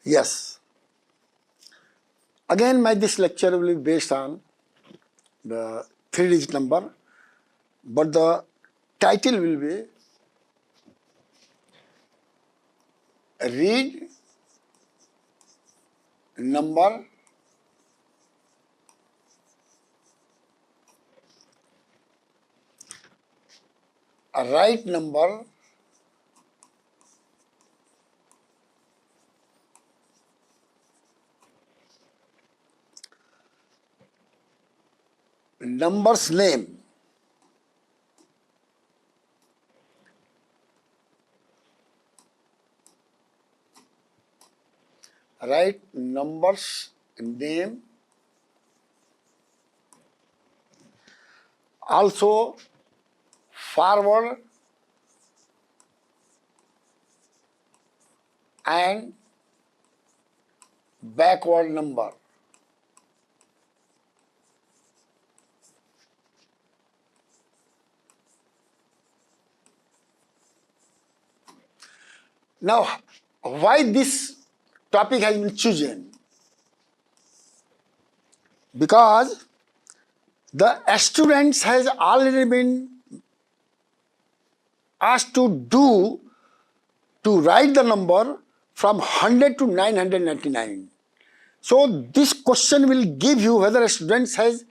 Yes. Again, this lecture will be based on the 3-digit number, but the title will be Read Number Write Number Numbers Name. Write numbers name. Also forward and backward number. Now, why this topic has been chosen? Because the students has already been asked to write the number from 100 to 999. So this question will give you whether a student has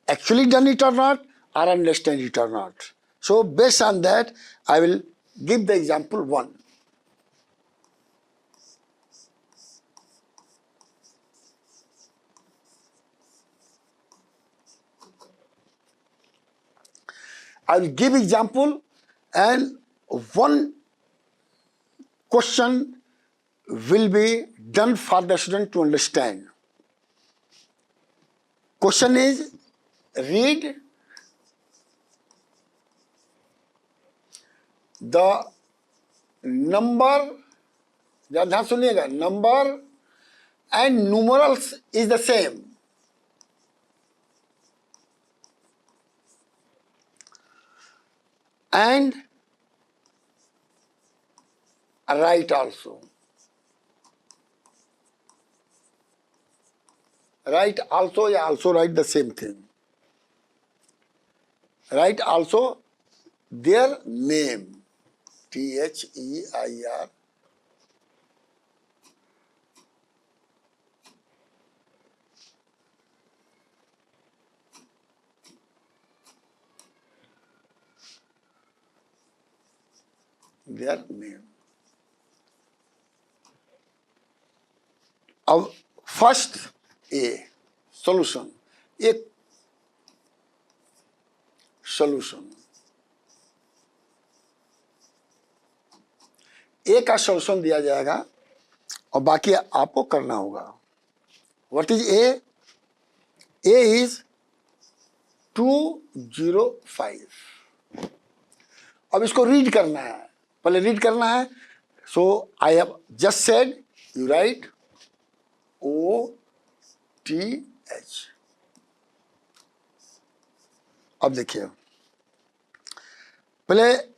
actually done it or not, or understand it or not. So based on that, I will give the example 1. I will give example and one question will be done for the student to understand. Question is, read the number, ध्यान सुनिएगा, number and numerals is the same. And write also. Write also, yeah, also write the same thing. Write also their name. THEIR. Their name. अब first A, solution. एक solution. A का solution दिया जाएगा और बाकी आपको करना होगा. What is A? A is 205. अब इसको रीड करना है, पहले रीड करना है. So I have just said you write OTH. अब देखिए, पहले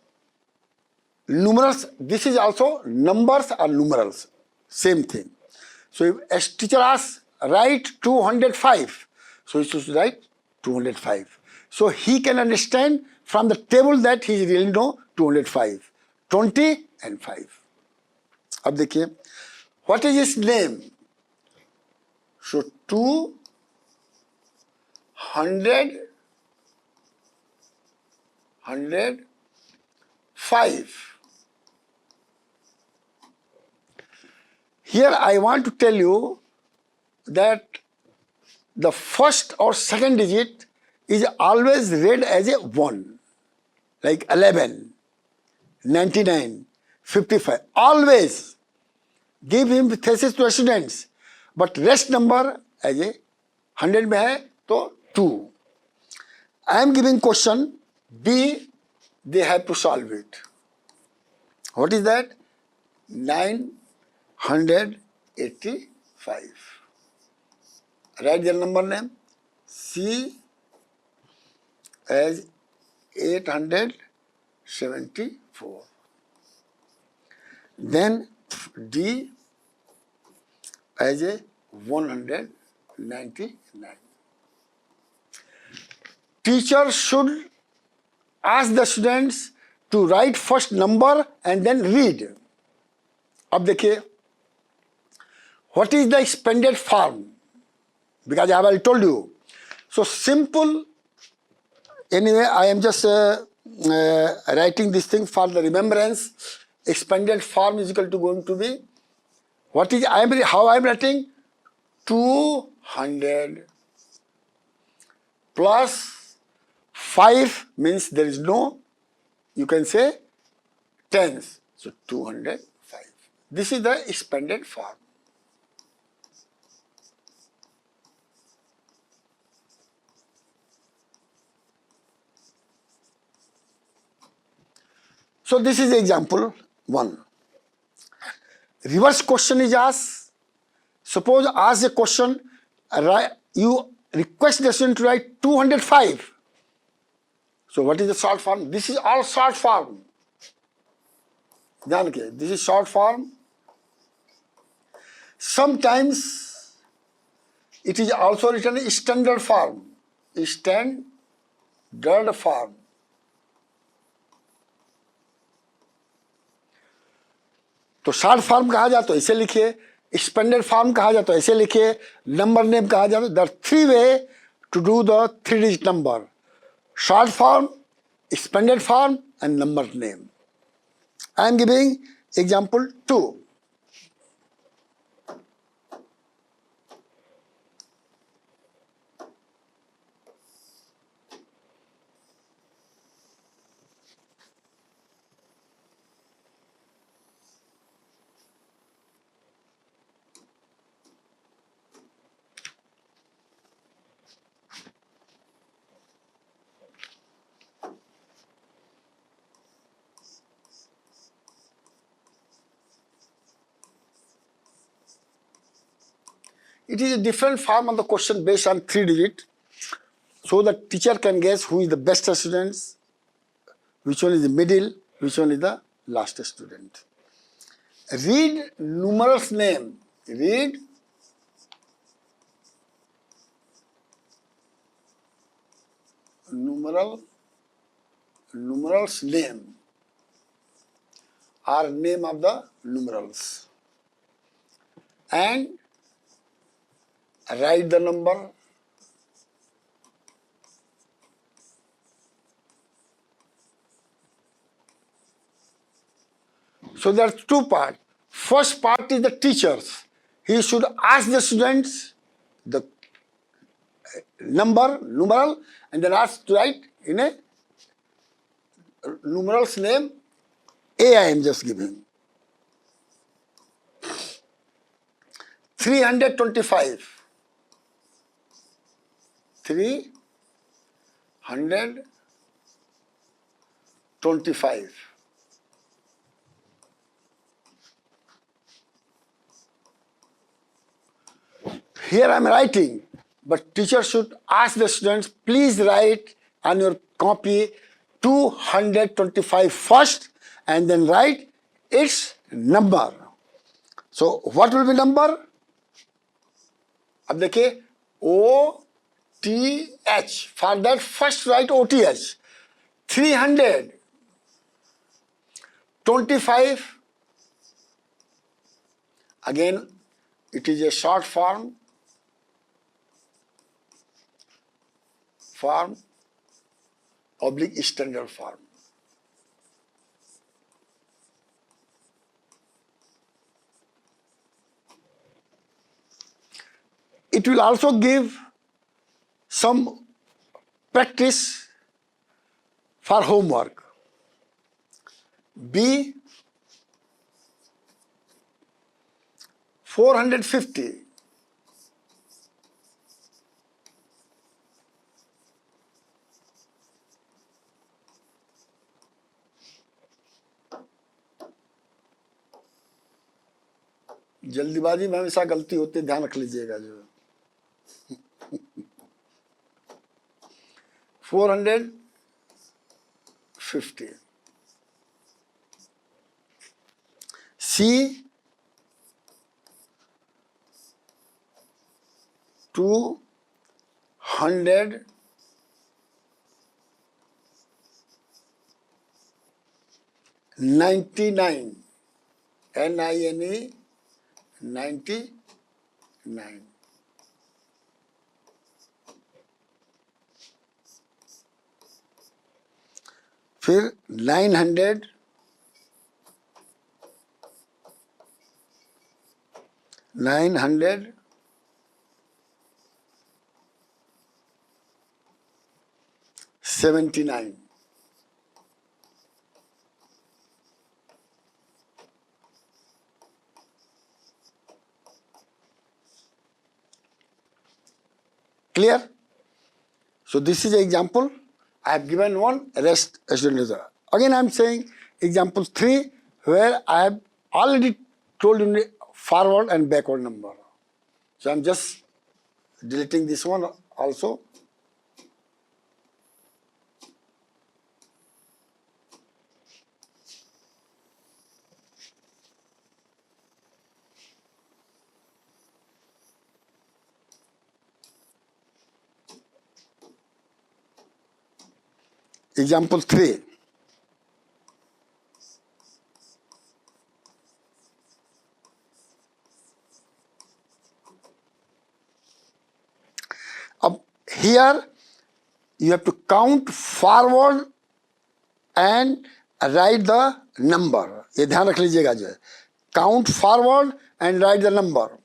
numerals, this is also numbers or numerals, same thing. So if a teacher asks write 205, so he should write 205. So he can understand from the table that he really know 205, 20 and 5. अब देखिए, what is his name? So 200, 105. Here I want to tell you that the first or second digit is always read as a 1, like 11, 99, 55. Always give him thesis to students, but rest number as a 100 में है तो 2. I am giving question B, they have to solve it. What is that? 985. Write their number name. C as 874. Then D as a 199. Teacher should ask the students to write first number and then read. अब देखिए, what is the expanded form? Because I have already told you. So simple. Anyway, I am just writing this thing for the remembrance. Expanded form is equal to going to be, what is how I am writing? 200 plus 5 means there is no, you can say tens. So 205. This is the expanded form. So this is example 1. Reverse question is asked. Suppose ask a question, you request the student to write 205. So what is the short form? This is all short form. This is short form. Sometimes it is also written in standard form. Standard form. तो short form कहा जाए तो ऐसे लिखिए, expanded form कहा जाए तो ऐसे लिखिए, नंबर नेम कहा जाए तो there are 3 way to do the 3 digit number: short form, expanded form and number name. I am giving example 2. It is a different form of the question based on 3 digit. So the teacher can guess who is the best student, which one is the middle, which one is the last student. Read numerals name. Read numerals name or name of the numerals and write the number. So there are 2 parts. First part is the teachers. He should ask the students the numeral, and then ask to write in a numerals name. A I am just giving. 325. 325. Here I am writing, but teacher should ask the students, please write on your copy 225 first and then write its number. So what will be number? अब देखिए OTH. For that first write OTH. 325. Again, it is a short form. Oblique standard form. It will also give some practice for homework. B 450. जल्दीबाजी में हमेशा गलती होती है, ध्यान रख लीजिएगा जो 450. C 299 NINE 99 फिर 900 979 clear. So this is an example. I have given one, rest students. Again I am saying example 3 where I have already told you forward and backward number. So I am just deleting this one also. Example 3. Here you have to count forward and write the number. ये ध्यान रख लीजिएगा जो है. Count forward and write the number.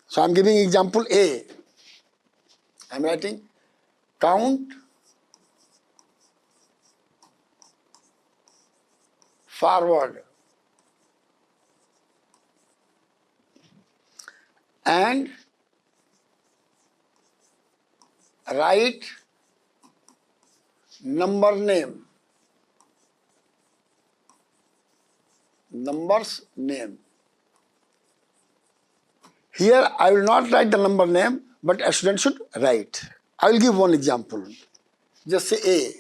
So I am giving example A. I am writing count forward and write number name. Numbers name. Here I will not write the number name, but a student should write. I will give one example. Just say A.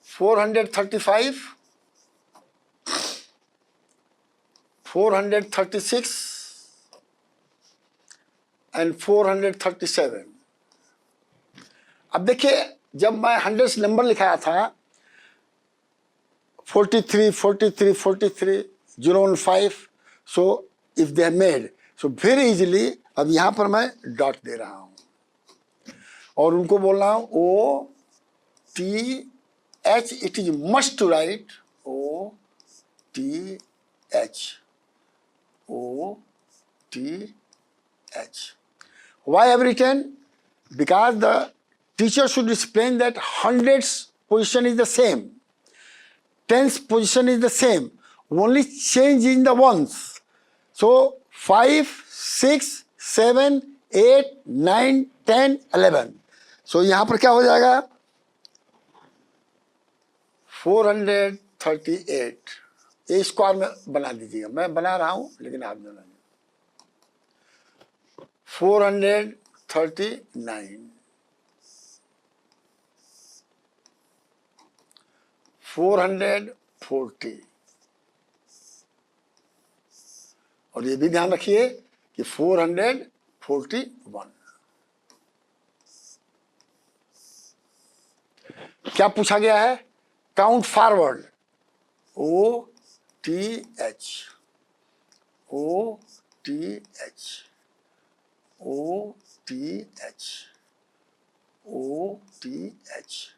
435, 436 and 437. अब देखिए जब मैं 100 number लिखाया था 43, 43, 43, 015. So if they are made, so very easily अब यहाँ पर मैं डॉट दे रहा हूँ और उनको बोल रहा हूँ O T H. It is must to write O T H. O T H. Why I have written? Because the teacher should explain that hundreds position is the same, tens position is the same, only change in the ones. So 5, 6, 7, 8, 9, 10, 11. So यहाँ पर क्या हो जाएगा 438. ये square में बना दीजिएगा, मैं बना रहा हूँ लेकिन आप बना 439, 440. और ये भी ध्यान रखिए कि 441. क्या पूछा गया है count forward O T H. O T H. O T H. O T H.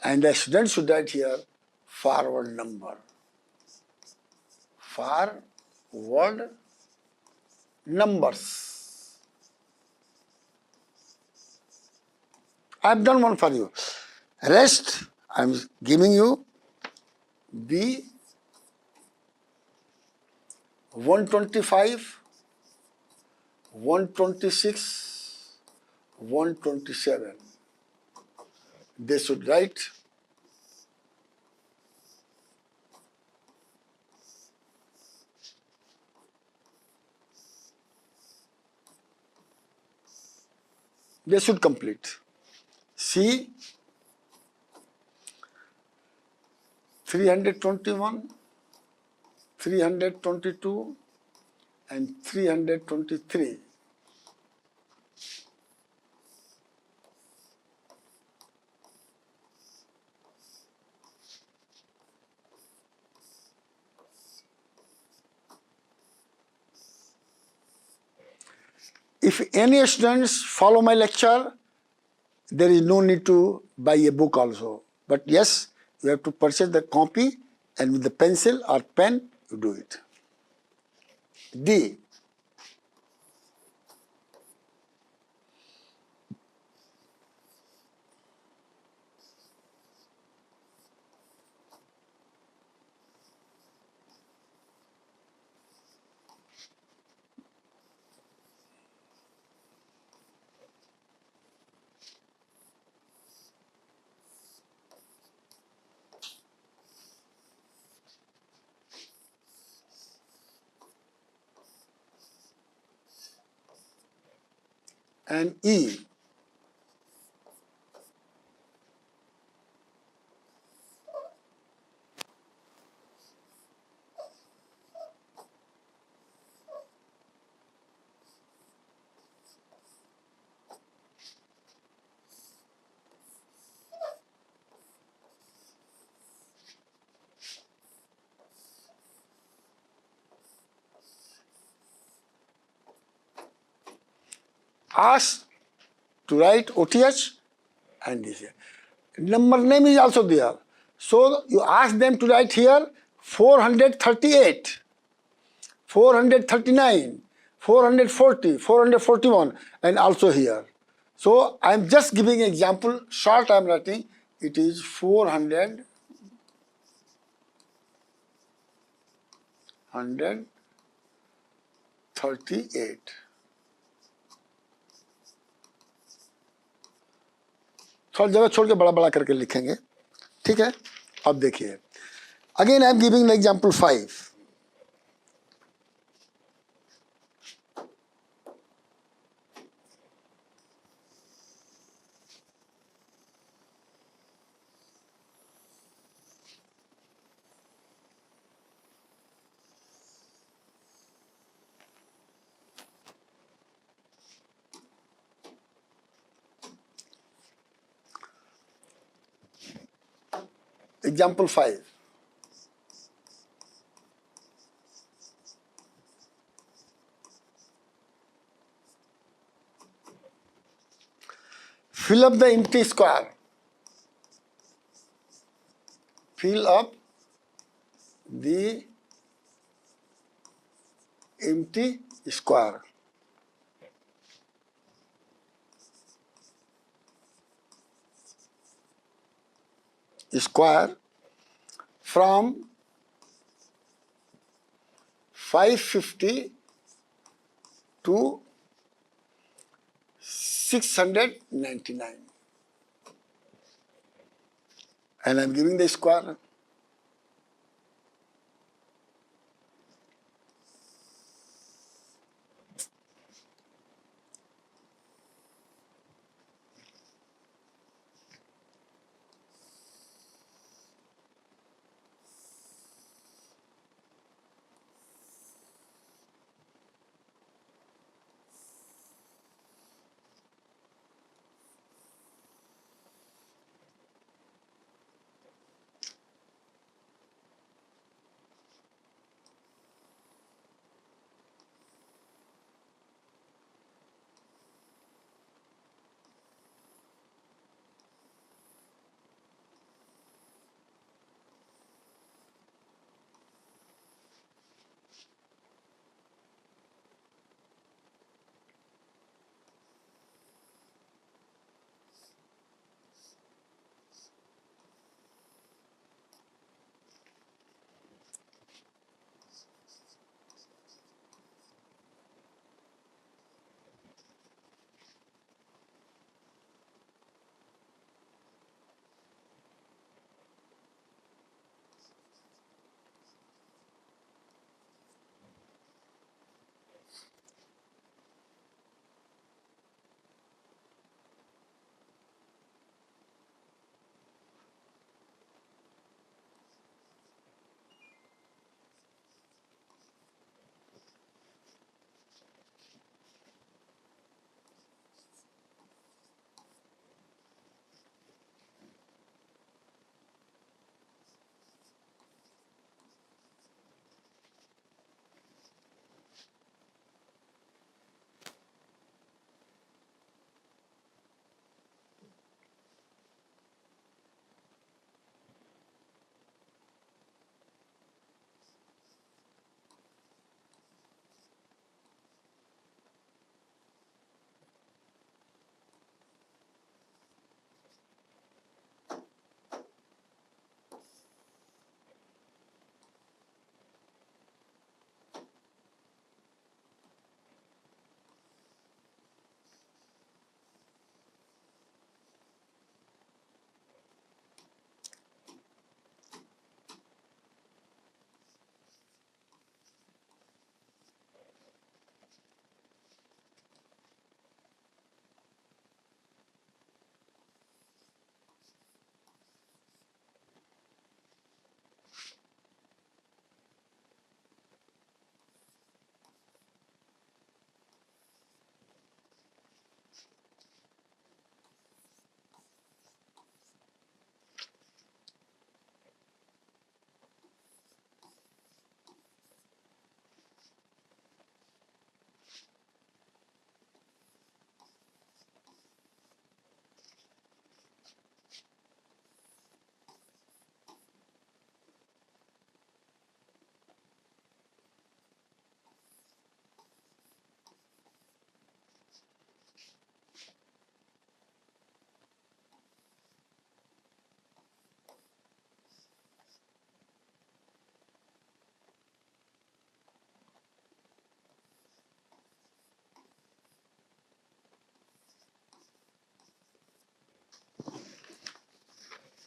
And the student should write here forward number. Forward numbers. I have done one for you. Rest I am giving you B 125, 126, 127. They should write they should complete. C 321, 322 and 323. If any students follow my lecture, there is no need to buy a book also. But yes, you have to purchase the copy, and with the pencil or pen, you do it. D. And E. Ask to write OTH and this here. Number name is also there. So you ask them to write here 438, 439, 440, 441, and also here. So I am just giving an example, short I am writing, it is 400, 138. थोड़ा जगह छोड़ के बड़ा बड़ा करके लिखेंगे, ठीक है। अब देखिए, again I am giving the example 5. Example 5. Fill up the empty square. Fill up the empty square. Square from 550 to 699. And I'm giving the square.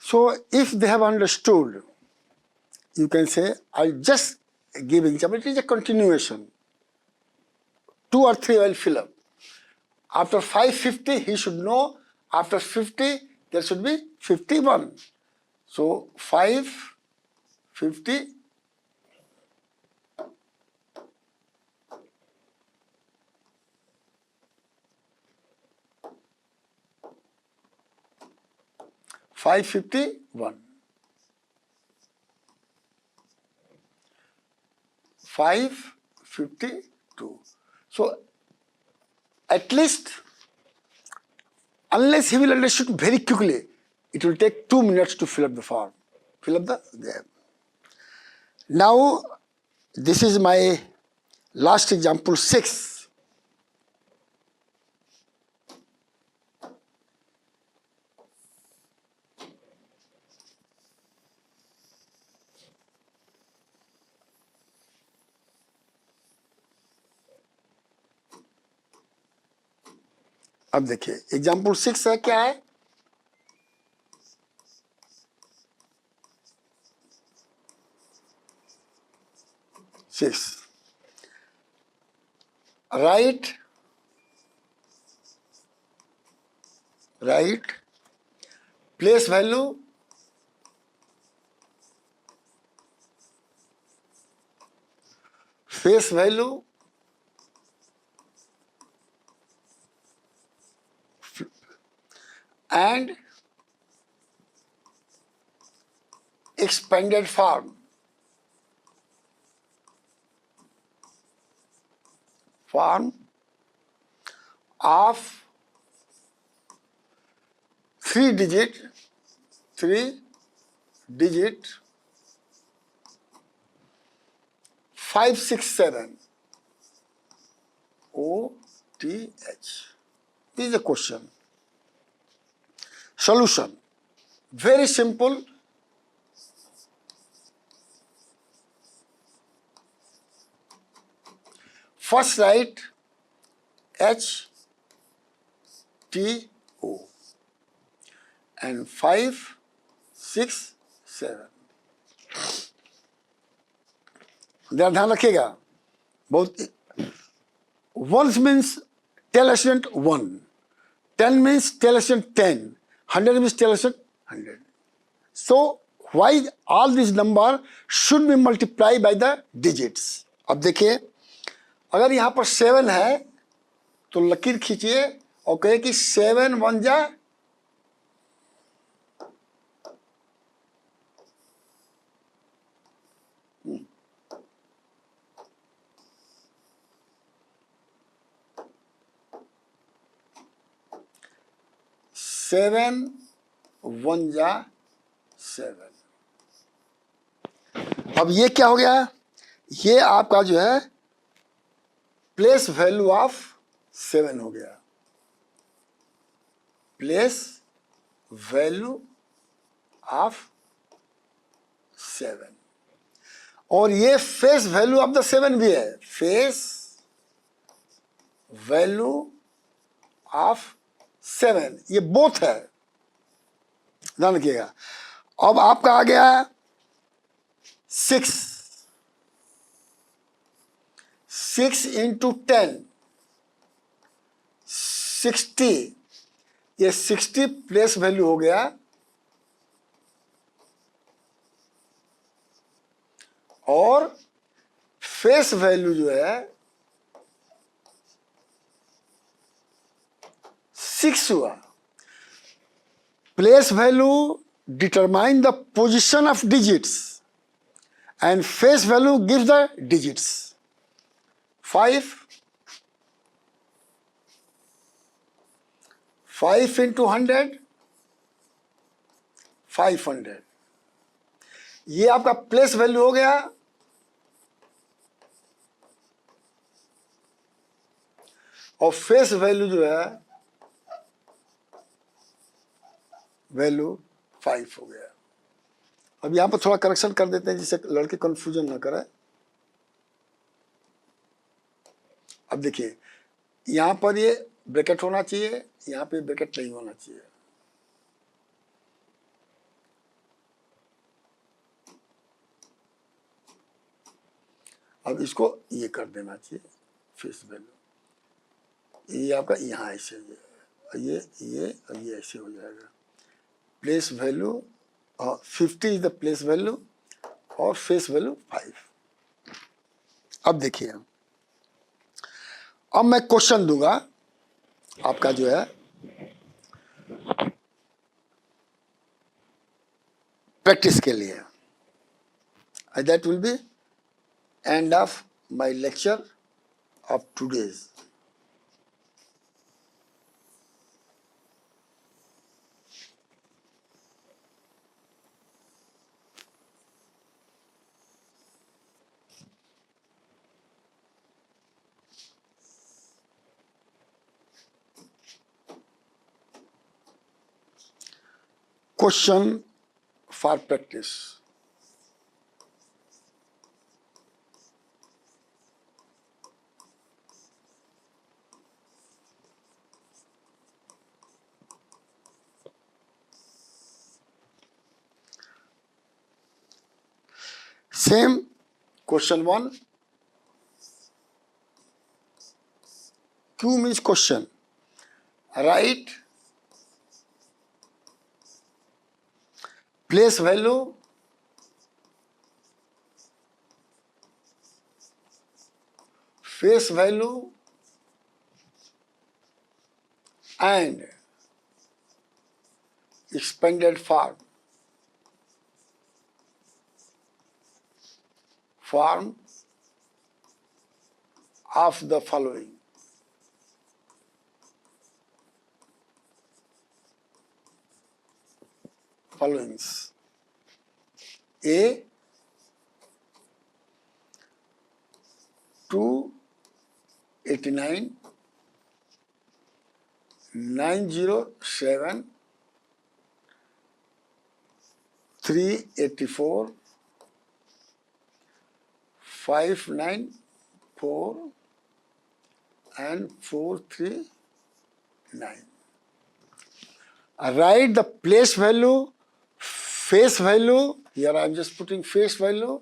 So if they have understood, you can say, I'll just give example. It is a continuation. 2 or 3 I will fill up. After 550, he should know. After 50, there should be 51. So 550. 551. 552. So at least, unless he will understand very quickly, it will take 2 minutes to fill up the form. Fill up the gap. Now, this is my last example 6. अब देखिए example 6 है, क्या है? Six. Write place value face value and expanded form of 3 digit 567 OTH. This is a question. Solution. Very simple. First write HTO and 5, 6, 7. ध्यान रखिएगा बहुत. Ones means tell student 1, 10 means tell student 10, 100 means tell student 100. So why all these number should be multiplied by the digits? अब देखिए, अगर यहाँ पर 7 है तो लकीर खींचिए और कहे कि 7 1 जा 7 1 जा 7. अब ये क्या हो गया? ये आपका जो है प्लेस वैल्यू ऑफ 7 हो गया. Place value of 7. और ये फेस वैल्यू ऑफ द 7 भी है. फेस वैल्यू ऑफ 7, ये बोथ है. ध्यान रखिएगा. अब आपका आ गया 6. 6 इंटू 10 60. ये 60 प्लेस वैल्यू हो गया और फेस वैल्यू जो है 6 हुआ. Place value determine the position of digits and face value gives the digits. 5 into 100 500. ये आपका प्लेस वैल्यू हो गया. और फेस वैल्यू जो है वैल्यू 5 हो गया. अब यहां पर थोड़ा करेक्शन कर देते हैं जिससे लड़के कंफ्यूजन ना करे. अब देखिए यहां पर ये ब्रैकेट होना चाहिए, यहां पे ब्रैकेट नहीं होना चाहिए. अब इसको ये कर देना चाहिए फेस वैल्यू, ये आपका यहाँ ऐसे ये और ये ऐसे हो जाएगा। Place value 50 is the place value और फेस वैल्यू 5। अब देखिए, अब मैं क्वेश्चन दूंगा आपका जो है प्रैक्टिस के लिए। That will be end of my lecture of today's. Question for practice. Same question 1. Q means question. Write place value face value and expanded form of the following. Followings. A 289 907 384 594 and 439. Write the place value, face value. Here I am just putting face value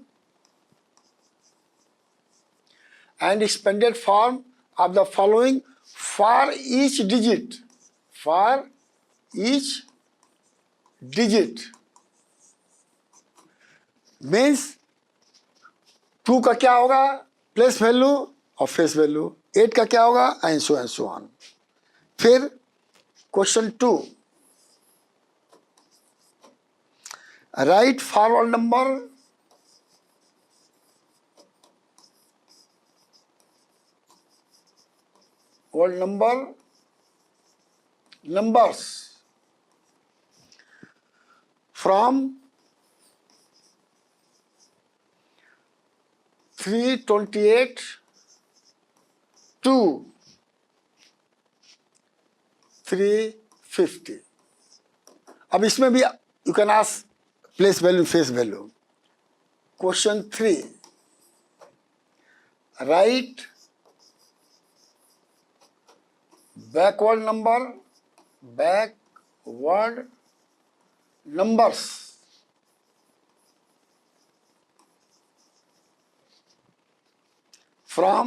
and expanded form of the following for each digit. For each digit means 2 का क्या होगा place value और face value, 8 का क्या होगा and so on. फिर question 2, right forward number numbers from 328 to 350। अब इसमें भी you can ask place value face value. Question 3, right backward numbers from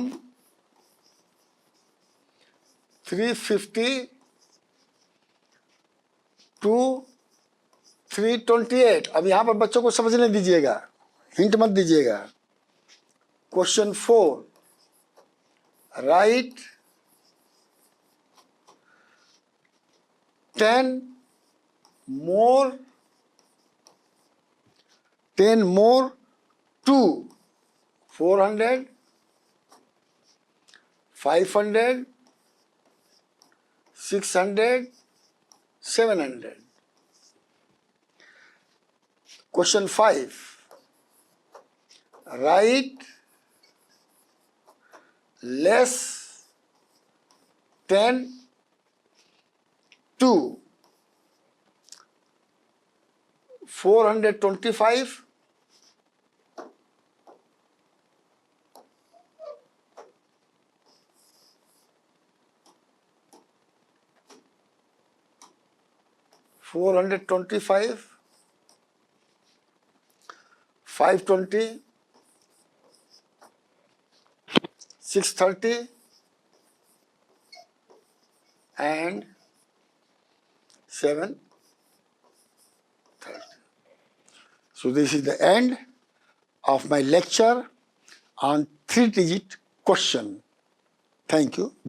350 to 328। अब यहां पर बच्चों को समझने दीजिएगा, हिंट मत दीजिएगा। Question 4, right 10 more to 400 500 600 700। Question 5, write less 10 to 425 425 520 6:30 and 7:30. So this is the end of my lecture on 3-digit question. Thank you.